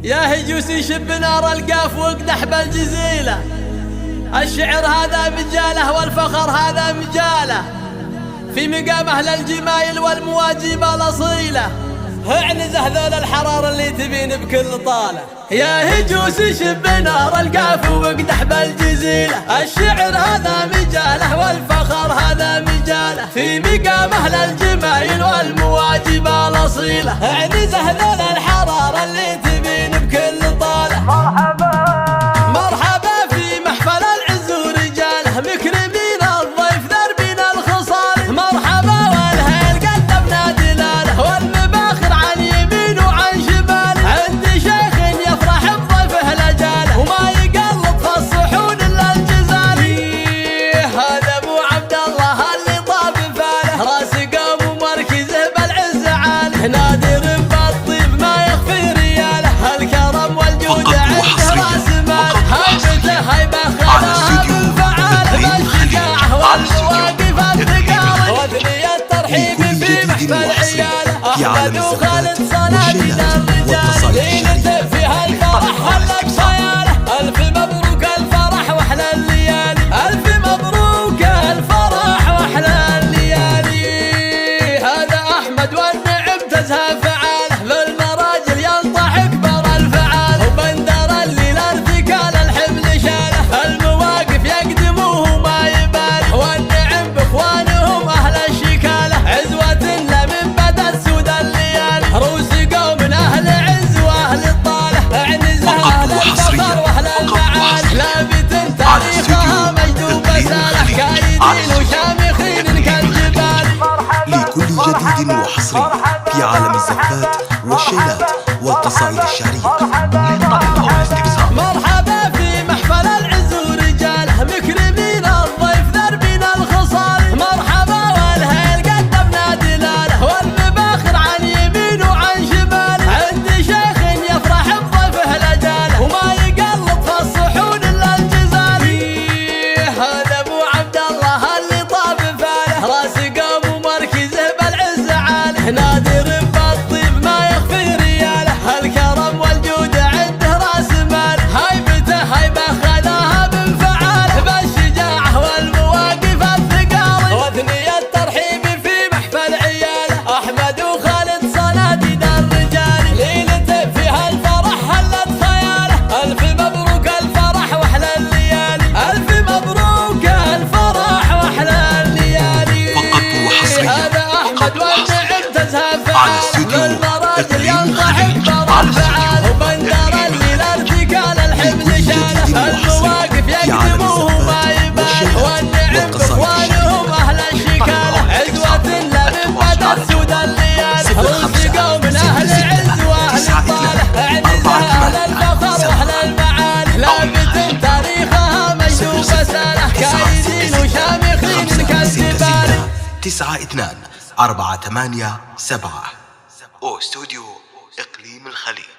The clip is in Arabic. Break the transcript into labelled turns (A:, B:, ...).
A: يا هجوسي شب نار القاف واقدح بالجزيلة، الشعر هذا مجاله والفخر هذا مجاله، في مقام أهل الجمايل والمواجب الأصيلة، اعنزه ذول الحرار اللي تبين بكل طالة. يا هجوسي شب نار القاف واقدح بالجزيلة، الشعر هذا مجاله والفخر هذا مجاله، في مقام أهل الجمايل والمواجب الأصيلة، اعنزه ذول الحرار اللي تبين بكل طالة. مرحبا مرحبا في محفل العز ورجاله، مكرمين الضيف دربنا الخصال، مرحبا والهيل قدمنا دلاله، والمباخر عن يمين وعن شمال، عندي شيخ يفرح بضيفه لجاله، وما يقلط في الصحون الا الجزال. هذا ابو عبد الله اللي طاب فاله، راس قوم ومركزه بالعز عاله، نادر بالطيب ما يخفي رياله، الكرم والجود عنده راس مال، هيبته هيبه خلاها بالفعال، بالشجاعه والمواقف الثقال، وثني الترحيب في محفل عياله، احمد وخالد صناديد الرجال، ليلته فيها الفرح هلا بصياله، الف مبروك الفرح واحلى الليالي، الف مبروك الفرح واحلى الليالي. هذا احمد والنعم تزهى فعاله، بالمراجل ينطح اكبر الفعال، وبندر اللي الارتكال الحمل شاله، المواقف يقدموه ما يباله، والنعم باخوانهم اهل الشكاله، عزوة لا من بدل سود الليالي، روس قوم اهل عز واهل الطاله، اعنزه اهل الفخر واهل المعالي، لابت تاريخها مجدوب ساله، كايدين وشامخين كالجبال.
B: لكل جديد وحصري في عالم الزفات والشيلات والقصائد الشعرية، للطلب أو الاستفسار.
A: مرحبا في محفل العز ورجاله، مكرمين الضيف دربنا الخصال، مرحبا والهيل قدمنا دلاله، والمباخر عن يمين وعن شمال، عندي شيخ يفرح بضيفه لجاله، وما يقلط في الصحون الا الجزال. هذا ابو عبد الله اللي طاب فاله، راس قوم ومركزه بالعز عاله، نادر بالطيب ما يخفي رياله، الكرم والجود عنده راس مال، هيبته هيبه خلاها بانفعاله، بالشجاعه والمواقف الثقال، وثني الترحيب في محفل عياله، احمد وخالد صناديد الرجال، ليلته فيها الفرح هلت خياله، الف مبروك الفرح واحلى الليالي، الف مبروك الفرح واحلى الليالي.
B: فقط وحصريا
A: هذا احمد والنعم تزهى
B: على
A: فعاله،
B: استوديو
A: بالمراجل
B: إقليم
A: ينطح
B: الخليج،
A: اكبر
B: على
A: الفعال،
B: استوديو
A: وبندر اللي الارتكال الحمل
B: لكل
A: شاله،
B: جديد وحصري
A: المواقف
B: في عالم
A: يقدموه ما
B: الزفات
A: يبال،
B: والشيلات
A: والنعم
B: والقصائد
A: باخوانهم اهل الشكاله، عزوة لا من بدل سود الليالي، روس قوم اهل عز واهل الطاله، اعنزه اهل الفخر واهل المعالي، لابت تاريخها مجدوب ساله، كايدين وشامخين كالجبال.
B: 9-2-4-8-7 أو استوديو إقليم الخليج.